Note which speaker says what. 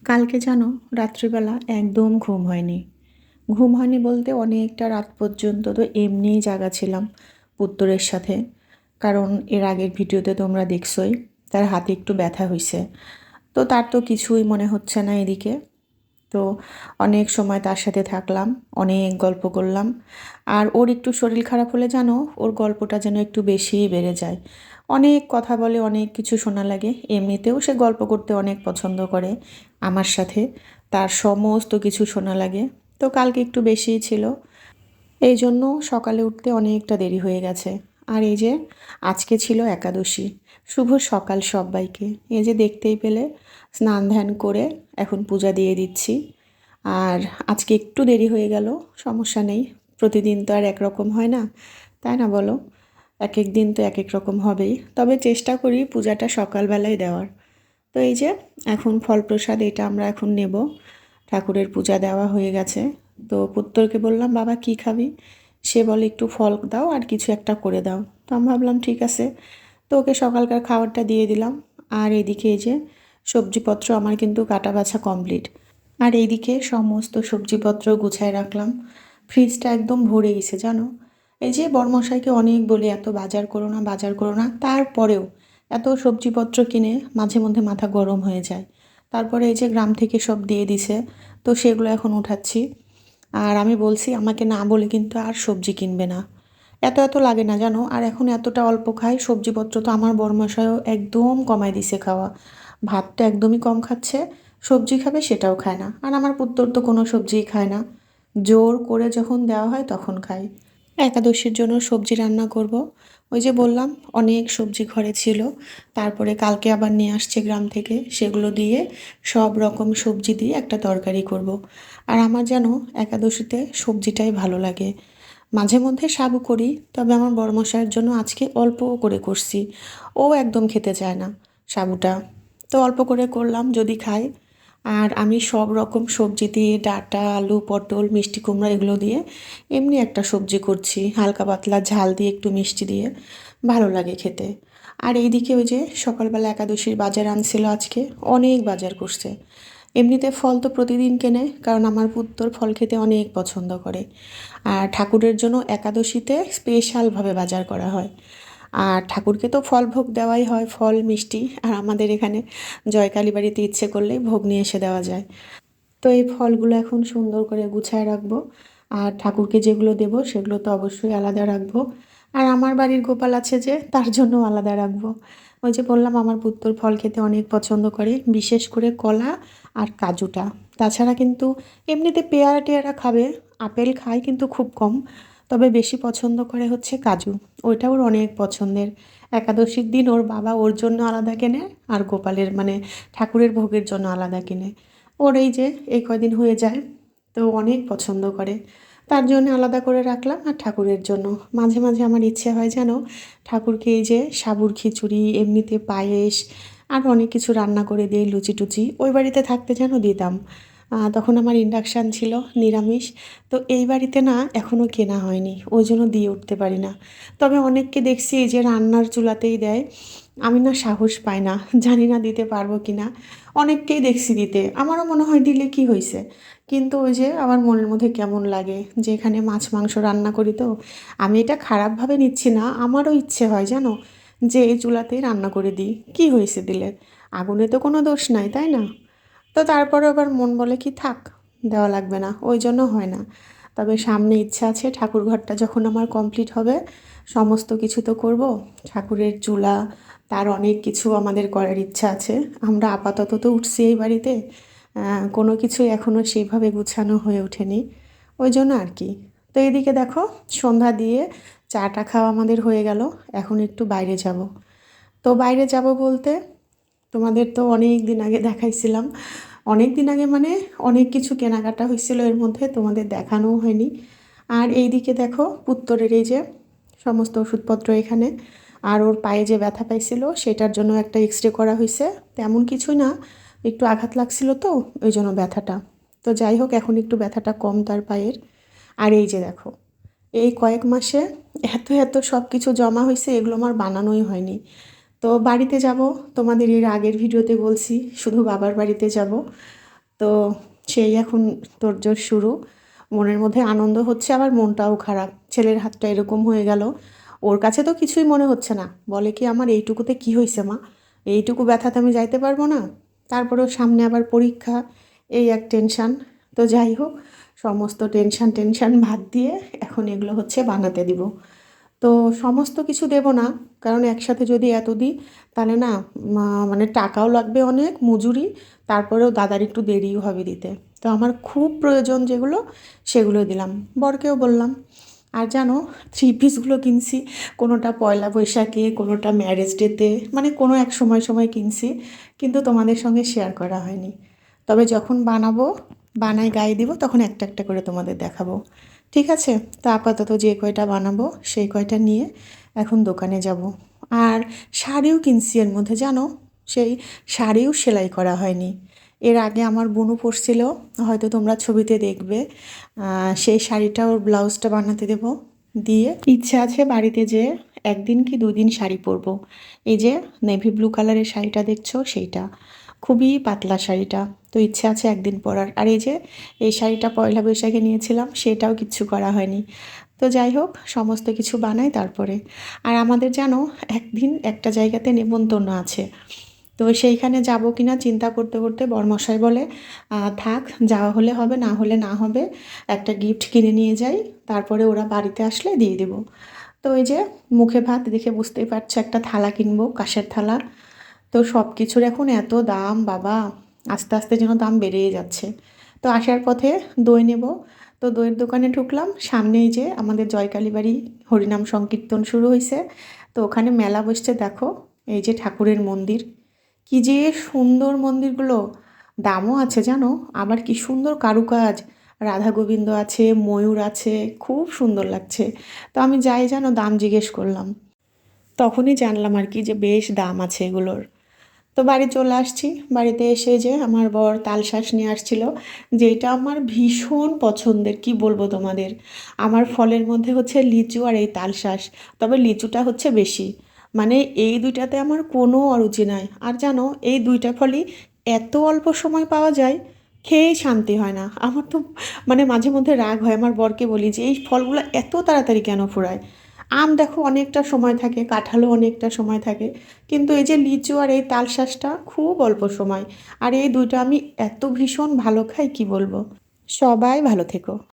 Speaker 1: কালকে জানো, রাত্রিবেলা একদম ঘুম হয়নি। ঘুম হয়নি বলতে অনেকটা রাত পর্যন্ত তো এমনিই জাগা ছিলাম পুত্তরের সাথে। কারণ এর আগের ভিডিওতে তোমরা দেখছোই, তার হাতে একটু ব্যথা হয়েছে। তো তার তো কিছুই মনে হচ্ছে না এদিকে। তো অনেক সময় তার সাথে থাকলাম, অনেক গল্প করলাম। আর ওর একটু শরীর খারাপ হলে জানো, ওর গল্পটা যেন একটু বেশিই বেড়ে যায়। অনেক কথা বলে, অনেক কিছু শোনা লাগে। এমনিতেও সে গল্প করতে অনেক পছন্দ করে আমার সাথে, তার সমস্ত কিছু শোনা লাগে। তো কালকে একটু বেশিই ছিল, এই জন্য সকালে উঠতে অনেকটা দেরি হয়ে গেছে। আর এই যে আজকে ছিল একাদশী। শুভ সকাল সবাইকে। এই যে দেখতেই পেলে, স্নান ধ্যান করে এখন পূজা দিয়ে দিচ্ছি। আর আজকে একটু দেরি হয়ে গেল, সমস্যা নেই। প্রতিদিন তো আর একরকম হয় না, তাই না বলো? এক এক দিন তো এক এক রকম হবেই, তবে চেষ্টা করি পূজাটা সকালবেলায় দেওয়ার। তো এই যে এখন ফল প্রসাদ এটা আমরা এখন নেব। ঠাকুরের পূজা দেওয়া হয়ে গেছে। তো পুত্তরকে বললাম, বাবা কি খাবি? সে বলে একটু ফল দাও আর কিছু একটা করে দাও। তো আমি ভাবলাম ঠিক আছে, তো ওকে সকালকার খাবারটা দিয়ে দিলাম। আর এইদিকে এই যে সবজিপত্র আমার কিন্তু কাটা বাছা কমপ্লিট। আর এইদিকে সমস্ত সবজিপত্র গুছায় রাখলাম। ফ্রিজটা একদম ভরে গেছে জানো। এই যে বড়মশাইকে অনেক বলি এত বাজার করো না, বাজার করো না, তারপরেও এত সবজিপত্র কিনে মাঝে মধ্যে মাথা গরম হয়ে যায়। তারপরে এই যে গ্রাম থেকে সব দিয়ে দিছে, তো সেগুলো এখন উঠাচ্ছি। আর আমি বলছি আমাকে না বলে কিন্তু আর সবজি কিনবে না। এত এত লাগে না জানো, আর এখন এতটা অল্প খাই সবজিপত্র। তো আমার বড়মশাইও একদম কমায় দিছে খাওয়া। ভাতটা একদমই কম খাচ্ছে, সবজি খাবে সেটাও খায় না। আর আমার পুত্তর তো কোনো সবজিই খায় না, জোর করে যখন দেওয়া হয় তখন খায়। একাদশীর জন্য সবজি রান্না করব। ওই যে বললাম অনেক সবজি ঘরে ছিল, তারপরে কালকে আবার নিয়ে আসছে গ্রাম থেকে, সেগুলো দিয়ে সব রকম সবজি দিয়ে একটা তরকারি করব। আর আমার যেন একাদশীতে সবজিটাই ভালো লাগে। মাঝে মধ্যে সাবু করি, তবে আমার বড়মশাইয়ের জন্য আজকে অল্প করে করছি। ও একদম খেতে চায় না সাবুটা, তো অল্প করে করলাম যদি খায়। আর আমি সব রকম সবজি দিয়ে, ডাঁটা, আলু, পটল, মিষ্টি কুমড়া এগুলো দিয়ে এমনি একটা সবজি করছি, হালকা পাতলা ঝাল দিয়ে একটু মিষ্টি দিয়ে, ভালো লাগে খেতে। আর এইদিকে ওই যে সকালবেলা একাদশীর বাজার আনছিল আজকে, অনেক বাজার করছে। এমনিতে ফল তো প্রতিদিন কেনে, কারণ আমার পুত্তর ফল খেতে অনেক পছন্দ করে। আর ঠাকুরের জন্য একাদশীতে স্পেশালভাবে বাজার করা হয়। আর ঠাকুরকে তো ফল ভোগ দেওয়াই হয়, ফল মিষ্টি। আর আমাদের এখানে জয়কালী বাড়িতে ইচ্ছে করলেই ভোগ নিয়ে এসে দেওয়া যায়। তো এই ফলগুলো এখন সুন্দর করে গুছায় রাখবো। আর ঠাকুরকে যেগুলো দেবো সেগুলো তো অবশ্যই আলাদা রাখবো। আর আমার বাড়ির গোপাল আছে যে, তার জন্য আলাদা রাখবো। ওই যে বললাম আমার পুত্তর ফল খেতে অনেক পছন্দ করে, বিশেষ করে কলা আর কাজুটা। তাছাড়া কিন্তু এমনিতে পেয়ারা টেয়ারা খাবে, আপেল খায় কিন্তু খুব কম। তবে বেশি পছন্দ করে হচ্ছে কাজু, ওইটা ওর অনেক পছন্দের। একাদশীর দিন ওর বাবা ওর জন্য আলাদা কেনে, আর গোপালের মানে ঠাকুরের ভোগের জন্য আলাদা কিনে। ওর এই যে এই কয়দিন হয়ে যায়, তো অনেক পছন্দ করে, তার জন্য আলাদা করে রাখলাম। আর ঠাকুরের জন্য মাঝে মাঝে আমার ইচ্ছে হয় যেন ঠাকুরকে এই যে সাবুর খিচুড়ি, এমনিতে পায়েস, আর অনেক কিছু রান্না করে দিই, লুচি টুচি। ওই বাড়িতে থাকতে যেন দিতাম। তখন আমার ইন্ডাকশান ছিল, নিরামিষ। তো এই বাড়িতে না এখনও কেনা হয়নি, ওই জন্য দিয়ে উঠতে পারি না। তবে অনেককে দেখছি এই যে রান্নার চুলাতেই দেয়, আমি না সাহস পাই না, জানি না দিতে পারবো কি না। অনেককেই দেখছি দিতে, আমারও মনে হয় দিলে কি হয়েছে। কিন্তু ওই যে আমার মনের মধ্যে কেমন লাগে যে এখানে মাছ মাংস রান্না করি, তো আমি এটা খারাপভাবে নিচ্ছি না, আমারও ইচ্ছে হয় জানো যে এই চুলাতেই রান্না করে দিই, কি হয়েছে দিলে, আগুনে তো কোনো দোষ নাই, তাই না? তো তারপরে আবার মন বলে কি থাক, দেওয়া লাগবে না, ওই জন্য হয় না। তবে সামনে ইচ্ছা আছে, ঠাকুর ঘরটা যখন আমার কমপ্লিট হবে, সমস্ত কিছু তো করব। ঠাকুরের চুলা, তার অনেক কিছু আমাদের করার ইচ্ছা আছে। আমরা আপাতত তো উঠছি এই বাড়িতে, কোনো কিছুই এখনও সেইভাবে গুছানো হয়ে ওঠেনি, ওই জন্য আর কি। তো এদিকে দেখো, সন্ধ্যা দিয়ে চাটা খাওয়া আমাদের হয়ে গেল। এখন একটু বাইরে যাব। তো বাইরে যাব বলতে, তোমাদের তো অনেক দিন আগে দেখাইছিলাম। অনেক দিন আগে মানে অনেক কিছু কেনাকাটা হয়েছিল, এর মধ্যে তোমাদের দেখানোও হয়নি। আর এই দিকে দেখো পুত্তরের এই যে সমস্ত ওষুধপত্র এখানে। আর ওর পায়ে যে ব্যথা পাইছিল সেটার জন্য একটা এক্সরে করা হয়েছে। তেমন কিছুই না, একটু আঘাত লাগছিল তো, ওই জন্য ব্যথাটা। তো যাই হোক, এখন একটু ব্যথাটা কম তার পায়ের। আর এই যে দেখো, এই কয়েক মাসে এত এত সব কিছু জমা হয়েছে, এগুলো আমার বানানোই হয়নি। তো বাড়িতে যাব, তোমাদের এর আগের ভিডিওতে বলছি শুধু বাবার বাড়িতে যাব। তো সেই এখন তোড়জোড় শুরু। মনের মধ্যে আনন্দ হচ্ছে, আবার মনটাও খারাপ। ছেলের হাতটা এরকম হয়ে গেল, ওর কাছে তো কিছুই মনে হচ্ছে না। বলে কি, আমার এইটুকুতে কি হয়েছে মা, এইটুকু ব্যথাতে আমি যাইতে পারবো না? তারপরেও সামনে আবার পরীক্ষা, এই এক টেনশান। তো যাই হোক, সমস্ত টেনশান বাদ দিয়ে এখন এগুলো হচ্ছে বানাতে দিব। তো সমস্ত কিছু দেব না, কারণ একসাথে যদি এত দিই তাহলে না মানে টাকাও লাগবে অনেক, মজুরি, তারপরেও দাদার একটু দেরিও হবে দিতে। তো আমার খুব প্রয়োজন যেগুলো, সেগুলো দিলাম। বরকেও বললাম। আর জানো, থ্রি পিসগুলো কিনছি, কোনোটা পয়লা বৈশাখে, কোনোটা ম্যারেজ ডেতে, মানে কোনো এক সময় কিনছি, কিন্তু তোমাদের সঙ্গে শেয়ার করা হয়নি। তবে যখন বানাবো, বানাই গায়ে দিব, তখন একটা একটা করে তোমাদের দেখাবো। ঠিক আছে? তো আপাতত যে কয়টা বানাবো সেই কয়টা নিয়ে এখন দোকানে যাব। আর শাড়িও কিনছি এর মধ্যে, জানো, সেই শাড়িও সেলাই করা হয়নি। এর আগে আমার বোনও পরছিল, হয়তো তোমরা ছবিতে দেখবে। সেই শাড়িটা, ওর ব্লাউজটা বানাতে দেব, দিয়ে ইচ্ছে আছে বাড়িতে যে একদিন কি দুদিন শাড়ি পরবো। এই যে নেভি ব্লু কালারের শাড়িটা দেখছো, সেইটা খুবই পাতলা শাড়িটা, তো ইচ্ছে আছে একদিন পরার। আর এই যে এই শাড়িটা পয়লা বৈশাখে নিয়েছিলাম, সেটাও কিচ্ছু করা হয়নি। তো যাই হোক, সমস্ত কিছু বানাই তারপরে। আর আমাদের জানো, একদিন একটা জায়গাতে নেমন্তন্ন আছে, তো সেইখানে যাব কিনা চিন্তা করতে করতে বরমশাই বলে, থাক, যাওয়া হলে হবে, না হলে না হবে, একটা গিফট কিনে নিয়ে যাই, তারপরে ওরা বাড়িতে আসলে দিয়ে দেবো। তো ওই যে মুখে ভাত দেখে বুঝতেই পারছো, একটা থালা কিনবো, কাঁসের থালা। তো সব কিছুর এখন এত দাম বাবা, আস্তে আস্তে যেন দাম বেড়েই যাচ্ছে। তো আসার পথে দই নেব, তো দইয়ের দোকানে ঢুকলাম। সামনেই যে আমাদের জয়কালী বাড়ি হরিনাম সংকীর্তন শুরু হয়েছে, তো ওখানে মেলা বসছে দেখো। এই যে ঠাকুরের মন্দির, কি যে সুন্দর মন্দিরগুলো, দামও আছে জানো, আবার কি সুন্দর কারুকাজ, রাধা গোবিন্দ আছে, ময়ূর আছে, খুব সুন্দর লাগছে। তো আমি যাই জানো, দাম জিজ্ঞেস করলাম, তখনই জানলাম আর কি যে বেশ দাম আছে এগুলোর। তো বাড়ি চলে আসছি। বাড়িতে এসে যে আমার বর তালশাঁস নিয়ে আসছিল, যেটা আমার ভীষণ পছন্দের, কি বলবো তোমাদের। আমার ফলের মধ্যে হচ্ছে লিচু আর এই তালশাঁস, তবে লিচুটা হচ্ছে বেশি। মানে এই দুইটাতে আমার কোনো অরুচি নাই। আর জানো, এই দুইটা ফলই এত অল্প সময় পাওয়া যায়, খেয়েই শান্তি হয় না আমার তো। মানে মাঝে মধ্যে রাগ হয়, আমার বরকে বলি যে এই ফলগুলো এত তাড়াতাড়ি কেন ফুরায়। আম দেখো অনেকটা সময় থাকে, কাঁঠালও অনেকটা সময় থাকে, কিন্তু এই যে লিচু আর এই তালশাঁসটা খুব অল্প সময়। আর এই দুইটা আমি এত ভীষণ ভালো খাই, কি বলবো। সবাই ভালো থেকো।